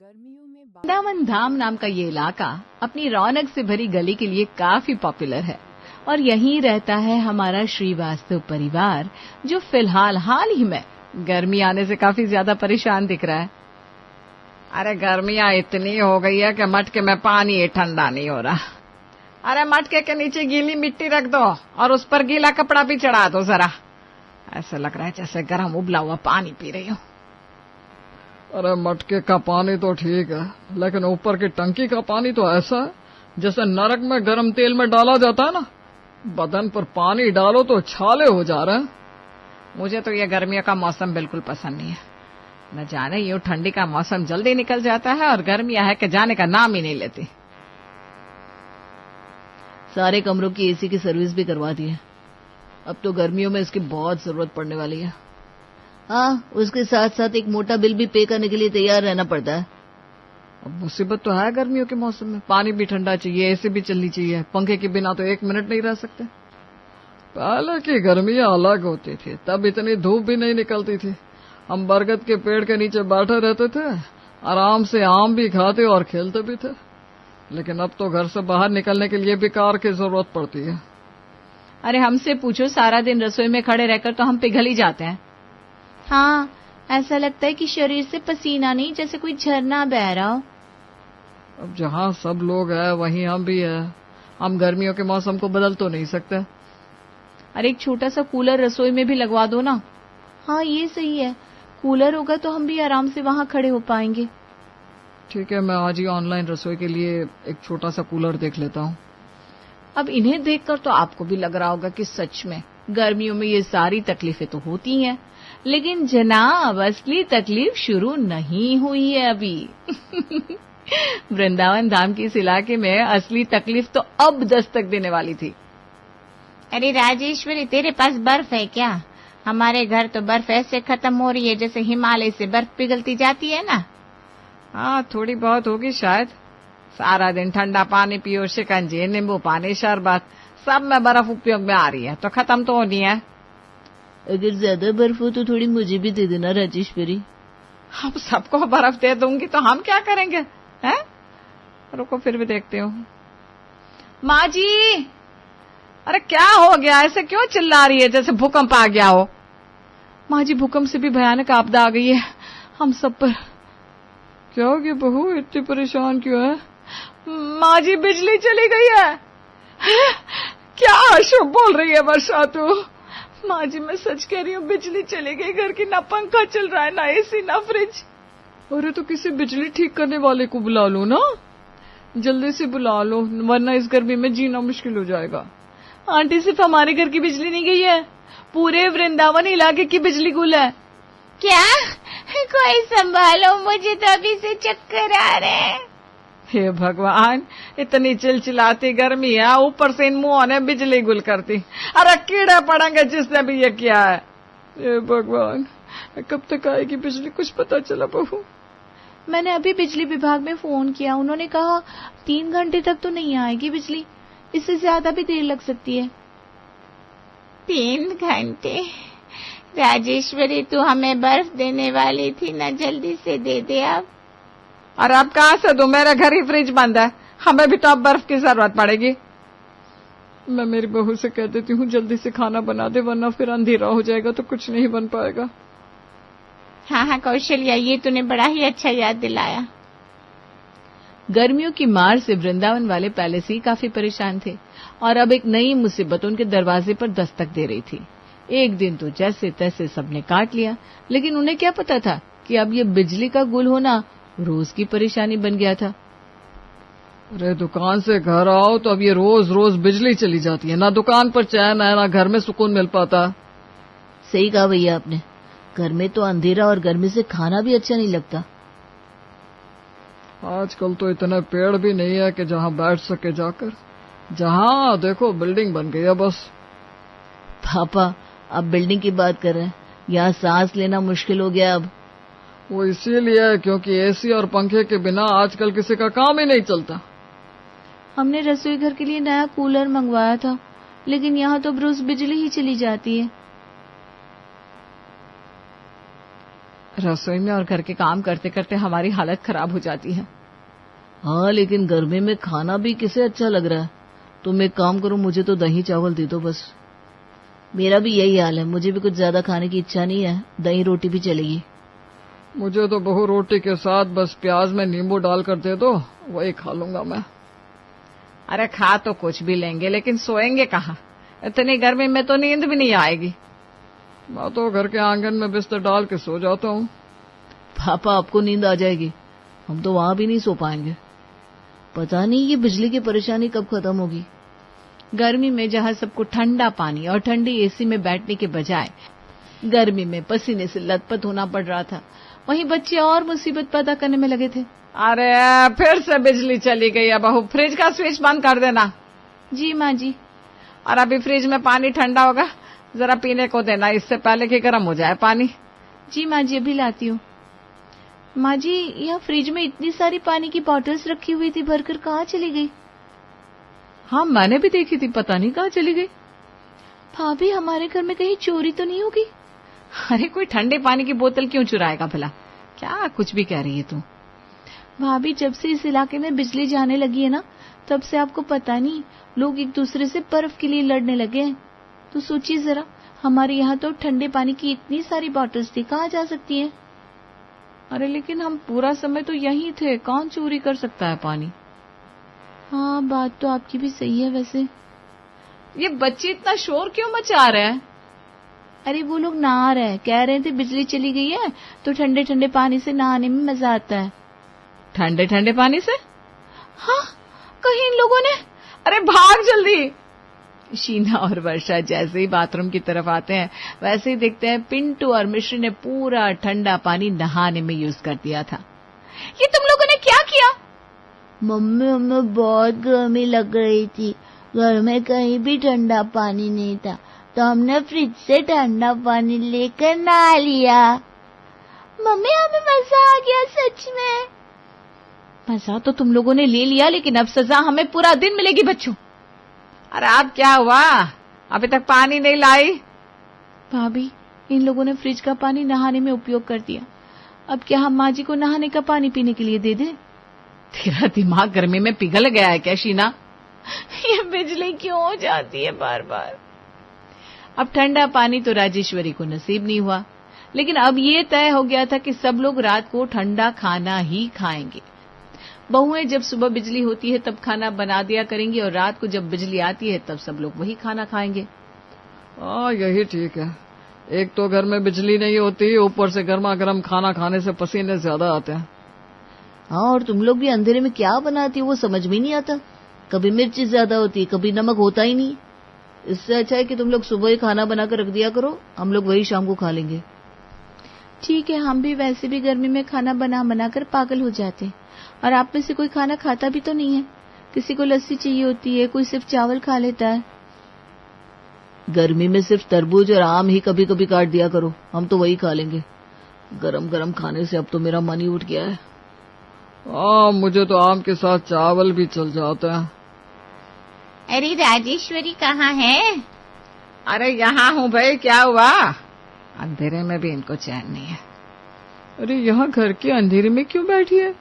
वृंदावन धाम नाम का ये इलाका अपनी रौनक से भरी गली के लिए काफी पॉपुलर है और यहीं रहता है हमारा श्रीवास्तव परिवार, जो फिलहाल हाल ही में गर्मी आने से काफी ज्यादा परेशान दिख रहा है। अरे गर्मियां इतनी हो गई है कि मटके में पानी ही ठंडा नहीं हो रहा। अरे मटके के नीचे गीली मिट्टी रख दो और उस पर गीला कपड़ा भी चढ़ा दो जरा। ऐसा लग रहा है जैसे गर्म उबला हुआ पानी पी रही हूँ। अरे मटके का पानी तो ठीक है, लेकिन ऊपर की टंकी का पानी तो ऐसा है जैसे नरक में गर्म तेल में डाला जाता है ना। बदन पर पानी डालो तो छाले हो जा रहे हैं। मुझे तो ये गर्मियों का मौसम बिल्कुल पसंद नहीं है। न जाने यूं ठंडी का मौसम जल्दी निकल जाता है और गर्मियां है कि जाने का नाम ही नहीं लेती। सारे कमरों की एसी की सर्विस भी करवा दी है। अब तो गर्मियों में इसकी बहुत जरूरत पड़ने वाली है। हाँ, उसके साथ साथ एक मोटा बिल भी पे करने के लिए तैयार रहना पड़ता है। अब मुसीबत तो है गर्मियों के मौसम में। पानी भी ठंडा चाहिए, एसी भी चलनी चाहिए, पंखे के बिना तो 1 मिनट नहीं रह सकते। पहले की गर्मियां अलग होती थी, तब इतनी धूप भी नहीं निकलती थी। हम बरगद के पेड़ के नीचे बैठे रहते थे, आराम से आम भी खाते और खेलते भी थे। लेकिन अब तो घर से बाहर निकलने के लिए भी कार की जरूरत पड़ती है। अरे हमसे पूछो, सारा दिन रसोई में खड़े रहकर तो हम पिघल ही जाते हैं। हाँ, ऐसा लगता है कि शरीर से पसीना नहीं, जैसे कोई झरना बह रहा हो। अब जहाँ सब लोग हैं वहीं हम भी हैं। हम गर्मियों के मौसम को बदल तो नहीं सकते। अरे एक छोटा सा कूलर रसोई में भी लगवा दो ना। हाँ, ये सही है। कूलर होगा तो हम भी आराम से वहाँ खड़े हो पाएंगे। ठीक है, मैं आज ही ऑनलाइन रसोई के लिए एक छोटा सा कूलर देख लेता हूँ। अब इन्हें देखकर तो आपको भी लग रहा होगा कि सच में गर्मियों में ये सारी तकलीफें तो होती हैं, लेकिन जनाब असली तकलीफ शुरू नहीं हुई है अभी। वृंदावन धाम के इस इलाके में असली तकलीफ तो अब दस्तक देने वाली थी। अरे राजेश्वरी, तेरे पास बर्फ है क्या? हमारे घर तो बर्फ ऐसे खत्म हो रही है जैसे हिमालय से बर्फ पिघलती जाती है ना। हाँ, थोड़ी बहुत होगी शायद। सारा दिन ठंडा पानी पियो, शिकंजी, नींबू पानी, शरबत, सब में बर्फ उपयोग में आ रही है, तो खत्म तो होनी है। अगर ज्यादा बर्फ हो तो थोड़ी मुझे भी दे देना राजेश्वरी। अब सबको बर्फ दे दूंगी तो हम क्या करेंगे, हैं? रुको फिर भी देखती हूँ। माँ जी, अरे क्या हो गया? ऐसे क्यों चिल्ला रही है जैसे भूकंप आ गया हो? माँ जी, भूकंप से भी भयानक आपदा आ गई है हम सब पर। क्या हो गया बहू, इतनी परेशान क्यों है? माँ जी, बिजली चली गई है। क्या अशुभ बोल रही है वर्षा तू? माँ जी, मैं सच कह रही हूँ, बिजली चली गई। घर की ना पंखा चल रहा है, ना एसी, ना फ्रिज। अरे तो किसी बिजली ठीक करने वाले को बुला लो ना, जल्दी से बुला लो, वरना इस गर्मी में जीना मुश्किल हो जाएगा। आंटी, सिर्फ हमारे घर की बिजली नहीं गई है, पूरे वृंदावन इलाके की बिजली गुल है। क्या? कोई संभालो, मुझे तो अभी से चक्कर आ रहे हैं। हे भगवान, इतनी चिलचिलाती गर्मी है, ऊपर से इन मुंहों ने बिजली गुल करती। अरे कीड़े पड़ेंगे जिसने भी ये किया है। हे भगवान, कब तक आएगी बिजली, कुछ पता चला बहू? मैंने अभी बिजली विभाग में फोन किया, उन्होंने कहा 3 घंटे तक तो नहीं आएगी बिजली, इससे ज्यादा भी देर लग सकती है। 3 घंटे? राजेश्वरी, तू हमें बर्फ देने वाली थी ना, जल्दी से दे दे अब। और अब कहाँ से दूं? मेरे घर ही फ्रिज बंद है, हमें भी तो अब बर्फ की जरूरत पड़ेगी। मैं मेरी बहू से कह देती हूँ जल्दी से खाना बना दे, वरना फिर अंधेरा हो जाएगा तो कुछ नहीं बन पाएगा। हाँ हाँ कौशल्या, ये तूने बड़ा ही अच्छा याद दिलाया। गर्मियों की मार से वृंदावन वाले पहले से ही काफी परेशान थे और अब एक नई मुसीबत उनके दरवाजे पर दस्तक दे रही थी। एक दिन तो जैसे तैसे सबने काट लिया, लेकिन उन्हें क्या पता था कि अब ये बिजली का गुल होना रोज की परेशानी बन गया था। अरे दुकान से घर आओ तो अब ये रोज रोज बिजली चली जाती है, ना दुकान पर चैन है, ना घर में सुकून मिल पाता। सही कहा भैया आपने, घर में तो अंधेरा और गर्मी से खाना भी अच्छा नहीं लगता। आजकल तो इतने पेड़ भी नहीं है कि जहाँ बैठ सके जाकर। जहाँ देखो बिल्डिंग बन गई है बस। पापा, आप बिल्डिंग की बात कर रहे हैं, यहाँ सांस लेना मुश्किल हो गया अब। वो इसीलिए क्योंकि एसी और पंखे के बिना आजकल किसी का काम ही नहीं चलता। हमने रसोई घर के लिए नया कूलर मंगवाया था, लेकिन यहाँ तो रोज बिजली ही चली जाती है। रसोई में और घर के काम करते करते हमारी हालत खराब हो जाती है। हाँ, लेकिन गर्मी में खाना भी किसे अच्छा लग रहा है। तुम एक काम करो, मुझे तो दही चावल दे दो बस। मेरा भी यही हाल है, मुझे भी कुछ ज्यादा खाने की इच्छा नहीं है, दही रोटी भी चलेगी। मुझे तो बहु रोटी के साथ बस प्याज में नींबू डालकर दे दो, वही खा लूंगा मैं। अरे खा तो कुछ भी लेंगे, लेकिन सोएंगे कहाँ? इतनी गर्मी में तो नींद भी नहीं आएगी। मैं तो घर के आंगन में बिस्तर डाल के सो जाता हूँ। पापा, आपको नींद आ जाएगी, हम तो वहां भी नहीं सो पाएंगे। पता नहीं ये बिजली की परेशानी कब खत्म होगी। गर्मी में जहां सबको ठंडा पानी और ठंडी एसी में बैठने के बजाय गर्मी में पसीने से लथपथ होना पड़ रहा था, वहीं बच्चे और मुसीबत पैदा करने में लगे थे। अरे फिर से बिजली चली गई है बहू, फ्रिज का स्विच बंद कर देना। जी माँ जी। और अभी फ्रिज में पानी ठंडा होगा, जरा पीने को देना, इससे पहले कि गर्म हो जाए पानी। जी माँ जी, अभी लाती हूँ। माँ जी, यहाँ फ्रिज में इतनी सारी पानी की बॉटल्स रखी हुई थी, भरकर कहाँ चली गई? हाँ, मैंने भी देखी थी, पता नहीं कहाँ चली गई। भाभी, हमारे घर में कहीं चोरी तो नहीं होगी? अरे कोई ठंडे पानी की बोतल क्यों चुराएगा भला? क्या कुछ भी कह रही है तू? भाभी, जब से इस इलाके में बिजली जाने लगी है ना, तब से आपको पता नहीं, लोग एक दूसरे से बर्फ के लिए लड़ने लगे हैं। तो सोचिए जरा, हमारे यहाँ तो ठंडे पानी की इतनी सारी बॉटल्स थी, कहाँ जा सकती हैं? अरे लेकिन हम पूरा समय तो यहीं थे, कौन चोरी कर सकता है पानी? हाँ, बात तो आपकी भी सही है। वैसे ये बच्चे इतना शोर क्यों मचा रहे हैं? अरे वो लोग नहा रहे हैं, कह रहे थे बिजली चली गई है तो ठंडे ठंडे पानी से नहाने में मजा आता है। ठंडे ठंडे पानी से? हाँ, कहीं इन लोगों ने। अरे भाग जल्दी। शीना और वर्षा जैसे ही बाथरूम की तरफ आते हैं, वैसे ही देखते हैं पिंटू और मिश्री ने पूरा ठंडा पानी नहाने में यूज कर दिया था। ये तुम लोगों ने क्या किया? मम्मी, हमें बहुत गर्मी लग रही थी, घर में कहीं भी ठंडा पानी नहीं था, तो हमने फ्रिज से ठंडा पानी लेकर नहा लिया। मम्मी, हमें मजा आ गया सच में। मजा तो तुम लोगों ने ले लिया, लेकिन अब सजा हमें पूरा दिन मिलेगी बच्चों। अरे अब क्या हुआ? अभी तक पानी नहीं लाई? भाभी, इन लोगों ने फ्रिज का पानी नहाने में उपयोग कर दिया। अब क्या हम माँ जी को नहाने का पानी पीने के लिए दे दें? तेरा दिमाग गर्मी में पिघल गया है क्या शीना? ये बिजली क्यों हो जाती है बार बार? अब ठंडा पानी तो राजेश्वरी को नसीब नहीं हुआ, लेकिन अब ये तय हो गया था कि सब लोग रात को ठंडा खाना ही खाएंगे। बहुएं जब सुबह बिजली होती है तब खाना बना दिया करेंगी, और रात को जब बिजली आती है तब सब लोग वही खाना खाएंगे। हाँ, यही ठीक है। एक तो घर में बिजली नहीं होती, ऊपर से गर्मा गर्म खाना खाने से पसीने ज्यादा आते हैं। हाँ, और तुम लोग भी अंधेरे में क्या बनाती हो वो समझ में नहीं आता। कभी मिर्ची ज्यादा होती, कभी नमक होता ही नहीं। इससे अच्छा है कि तुम लोग सुबह ही खाना बनाकर रख दिया करो, हम लोग वही शाम को खा लेंगे। ठीक है, हम भी वैसे भी गर्मी में खाना बना बनाकर पागल हो जाते हैं, और आप में से कोई खाना खाता भी तो नहीं है। किसी को लस्सी चाहिए होती है, कोई सिर्फ चावल खा लेता है। गर्मी में सिर्फ तरबूज और आम ही कभी कभी काट दिया करो, हम तो वही खा लेंगे। गरम गरम खाने से अब तो मेरा मन ही उठ गया है। हाँ, मुझे तो आम के साथ चावल भी चल जाता है। अरे राजेश्वरी कहाँ है? अरे यहाँ हूँ भाई, क्या हुआ? अंधेरे में भी इनको चैन नहीं है। अरे यहाँ घर के अंधेरे में क्यों बैठी है?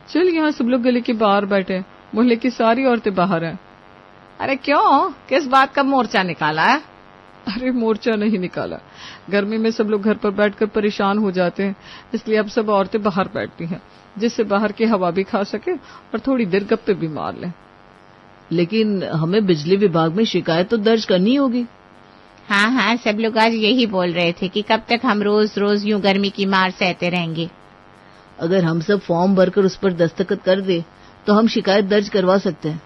चल, यहाँ सब लोग गली के बाहर बैठे हैं, मोहल्ले की सारी औरतें बाहर हैं। अरे क्यों, किस बात का मोर्चा निकाला है? अरे मोर्चा नहीं निकाला, गर्मी में सब लोग घर पर बैठकर परेशान हो जाते हैं, इसलिए अब सब औरतें बाहर बैठती हैं, जिससे बाहर की हवा भी खा सके और थोड़ी देर गप्पे भी मार लें। लेकिन हमें बिजली विभाग में शिकायत तो दर्ज करनी होगी। हाँ हाँ, सब लोग आज यही बोल रहे थे कि कब तक हम रोज रोज यूं गर्मी की मार सहते रहेंगे। अगर हम सब फॉर्म भरकर उस पर दस्तखत कर दे तो हम शिकायत दर्ज करवा सकते हैं।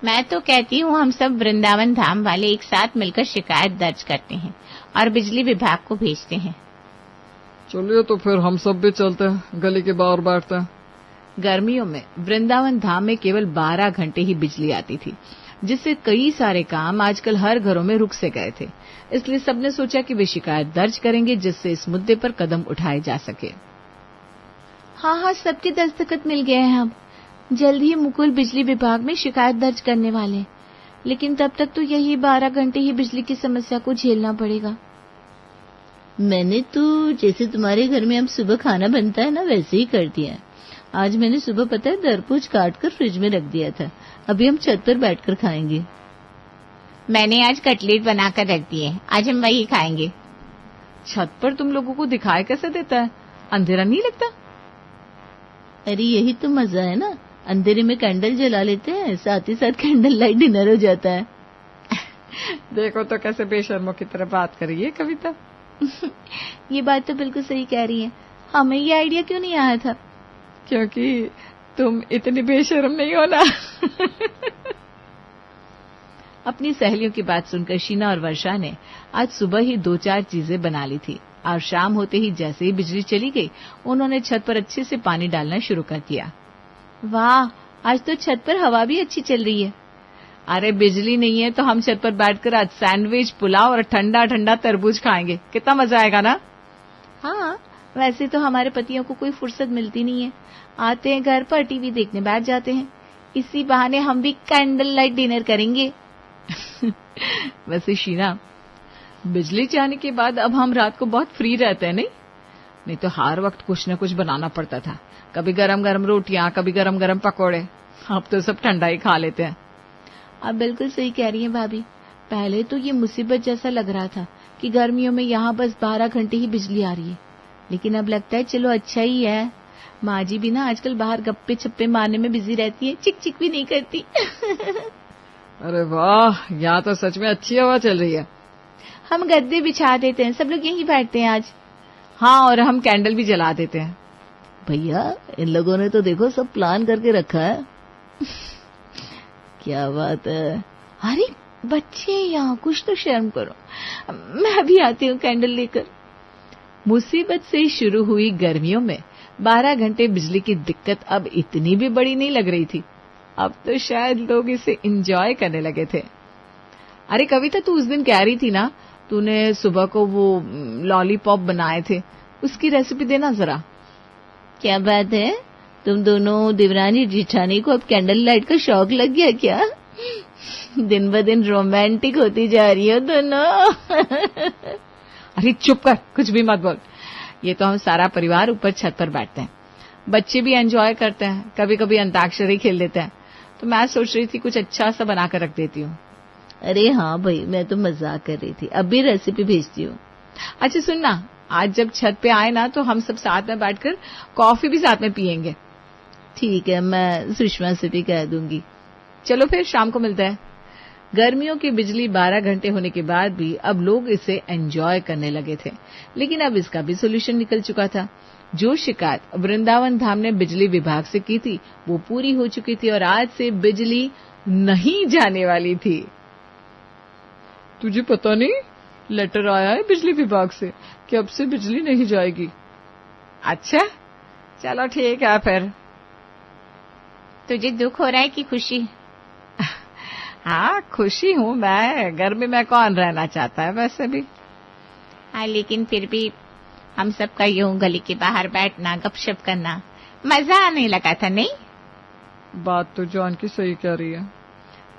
मैं तो कहती हूँ हम सब वृंदावन धाम वाले एक साथ मिलकर शिकायत दर्ज करते हैं और बिजली विभाग को भेजते हैं। चलिए, तो फिर हम सब भी चलते हैं, गली के बाहर बैठते हैं। गर्मियों में वृंदावन धाम में केवल 12 घंटे ही बिजली आती थी, जिससे कई सारे काम आजकल हर घरों में रुक से गए थे। इसलिए सबने सोचा कि वे शिकायत दर्ज करेंगे, जिससे इस मुद्दे पर कदम उठाए जा सके। हाँ हाँ, सबके दस्तखत मिल गए हैं। अब जल्द ही मुकुल बिजली विभाग में शिकायत दर्ज करने वाले हैं, लेकिन तब तक तो यही 12 घंटे ही बिजली की समस्या को झेलना पड़ेगा। मैंने तो जैसे तुम्हारे घर में अब सुबह खाना बनता है ना, वैसे ही कर दिया है। आज मैंने सुबह पता है तरबूज काट कर फ्रिज में रख दिया था। अभी हम छत पर बैठकर खाएंगे। मैंने आज कटलेट बनाकर रख दिए, आज हम वही खाएंगे। छत पर तुम लोगों को दिखाई कैसे देता है? अंधेरा नहीं लगता? अरे यही तो मजा है ना, अंधेरे में कैंडल जला लेते हैं, साथ ही साथ कैंडल लाइट डिनर हो जाता है। देखो तो कैसे बेशर्मों की तरह बात कर रही है कविता। ये बात तो बिल्कुल सही कह रही है। हमें ये आइडिया क्यों नहीं आया था? क्योंकि तुम इतनी बेशर्म नहीं हो ना। अपनी सहेलियों की बात सुनकर शीना और वर्षा ने आज सुबह ही 2-4 चीजें बना ली थी और शाम होते ही जैसे ही बिजली चली गई, उन्होंने छत पर अच्छे से पानी डालना शुरू कर दिया। वाह, आज तो छत पर हवा भी अच्छी चल रही है। अरे बिजली नहीं है तो हम छत पर बैठकर आज सैंडविच, पुलाव और ठंडा ठंडा तरबूज खाएंगे। कितना मजा आएगा ना? हाँ, वैसे तो हमारे पतियों को कोई फुर्सत मिलती नहीं है। आते हैं घर पर, टीवी देखने बैठ जाते हैं। इसी बहाने हम भी कैंडल लाइट डिनर करेंगे। वैसे शीना, बिजली जाने के बाद अब हम रात को बहुत फ्री रहते हैं, नहीं तो हर वक्त कुछ न कुछ बनाना पड़ता था। कभी गरम गरम रोटियां, कभी गरम गरम पकोड़े। अब तो सब ठंडा ही खा लेते हैं। आप बिल्कुल सही कह रही हैं भाभी। पहले तो ये मुसीबत जैसा लग रहा था कि गर्मियों में यहाँ बस 12 घंटे ही बिजली आ रही है, लेकिन अब लगता है चलो अच्छा ही है। माँ जी भी ना आजकल बाहर गप्पे छप्पे मारने में बिजी रहती है, चिक चिक भी नहीं करती। अरे वाह, यहाँ तो सच में अच्छी हवा चल रही है। हम गद्दे बिछा देते हैं, सब लोग यहीं बैठते हैं आज। हाँ, और हम कैंडल भी जला देते हैं। भैया, इन लोगों ने तो देखो सब प्लान करके रखा है। क्या बात है। अरे बच्चे, यहाँ कुछ तो शर्म करो। मैं अभी आती हूँ कैंडल लेकर। मुसीबत से शुरू हुई गर्मियों में 12 घंटे बिजली की दिक्कत अब इतनी भी बड़ी नहीं लग रही थी। अब तो शायद लोग इसे एंजॉय करने लगे थे। अरे कविता, तू उस दिन कह रही थी ना, तूने सुबह को वो लॉलीपॉप बनाए थे, उसकी रेसिपी देना जरा। क्या बात है, तुम दोनों देवरानी जिठानी को अब कैंडल लाइट का शौक लग गया क्या? दिन ब दिन रोमांटिक होती जा रही हो दोनों। अरे चुप कर, कुछ भी मत बोल। ये तो हम सारा परिवार ऊपर छत पर बैठते हैं, बच्चे भी एंजॉय करते हैं, कभी कभी अंताक्षरी खेल लेते हैं। तो मैं सोच रही थी कुछ अच्छा सा बनाकर रख देती हूँ। अरे हाँ भाई, मैं तो मजाक कर रही थी, अब भी रेसिपी भेजती हूँ। अच्छा सुनना, आज जब छत पे आए ना तो हम सब साथ में बैठकर कॉफी भी साथ में पियेंगे। ठीक है, मैं सुषमा से भी कह दूंगी। चलो फिर शाम को मिलते हैं। गर्मियों की बिजली 12 घंटे होने के बाद भी अब लोग इसे एंजॉय करने लगे थे, लेकिन अब इसका भी सोल्यूशन निकल चुका था। जो शिकायत वृंदावन धाम ने बिजली विभाग से की थी वो पूरी हो चुकी थी और आज से बिजली नहीं जाने वाली थी। तुझे पता नहीं, लेटर आया है बिजली विभाग से कि अब से बिजली नहीं जाएगी। अच्छा, चलो ठीक है फिर। तुझे दुख हो रहा है कि खुशी? हाँ, खुशी हूँ मैं। गर्मी में कौन रहना चाहता है वैसे भी। हाँ, लेकिन फिर भी हम सबका यूं गली के बाहर बैठना, गपशप करना मजा आने लगा था, नहीं? बात तो जानकी सही कह रही है।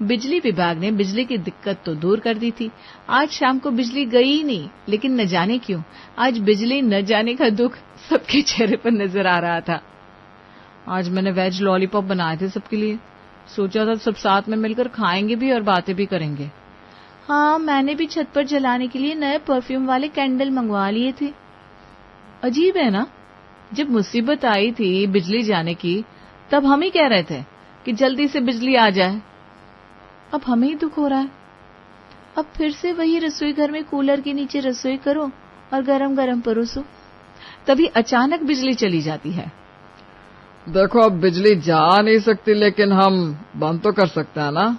बिजली विभाग ने बिजली की दिक्कत तो दूर कर दी थी। आज शाम को बिजली गई ही नहीं, लेकिन न जाने क्यों आज बिजली न जाने का दुख सबके चेहरे पर नजर आ रहा था। आज मैंने वेज लॉलीपॉप बनाए थे सबके लिए। सोचा था सब साथ में मिलकर खाएंगे भी और बातें भी करेंगे। हाँ, मैंने भी छत पर जलाने के लिए नए परफ्यूम वाले कैंडल मंगवा लिए थे। अजीब है ना, जब मुसीबत आई थी बिजली जाने की तब हम ही कह रहे थे कि जल्दी से बिजली आ जाए। अब हमें ही दुख हो रहा है। अब फिर से वही रसोई घर में कूलर के नीचे रसोई करो और गरम गरम परोसो। तभी अचानक बिजली चली जाती है। देखो, अब बिजली जा नहीं सकती, लेकिन हम बंद तो कर सकते हैं ना।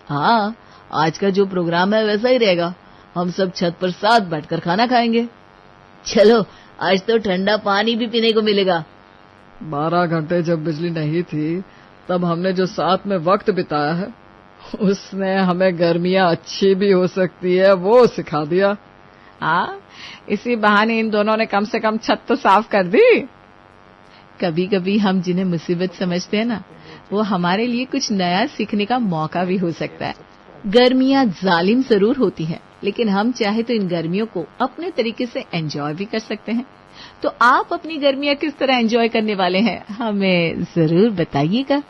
हाँ, आज का जो प्रोग्राम है वैसा ही रहेगा। हम सब छत पर साथ बैठकर खाना खाएंगे। चलो, आज तो ठंडा पानी भी पीने को मिलेगा। 12 घंटे जब बिजली नहीं थी तब हमने जो साथ में वक्त बिताया है उसने हमें गर्मियां अच्छी भी हो सकती है वो सिखा दिया। हाँ, इसी बहाने इन दोनों ने कम से कम छत तो साफ कर दी। कभी कभी हम जिन्हें मुसीबत समझते हैं ना, वो हमारे लिए कुछ नया सीखने का मौका भी हो सकता है। गर्मियां जालिम जरूर होती हैं, लेकिन हम चाहे तो इन गर्मियों को अपने तरीके से एंजॉय भी कर सकते हैं। तो आप अपनी गर्मियां किस तरह एंजॉय करने वाले हैं, हमें जरूर बताइएगा।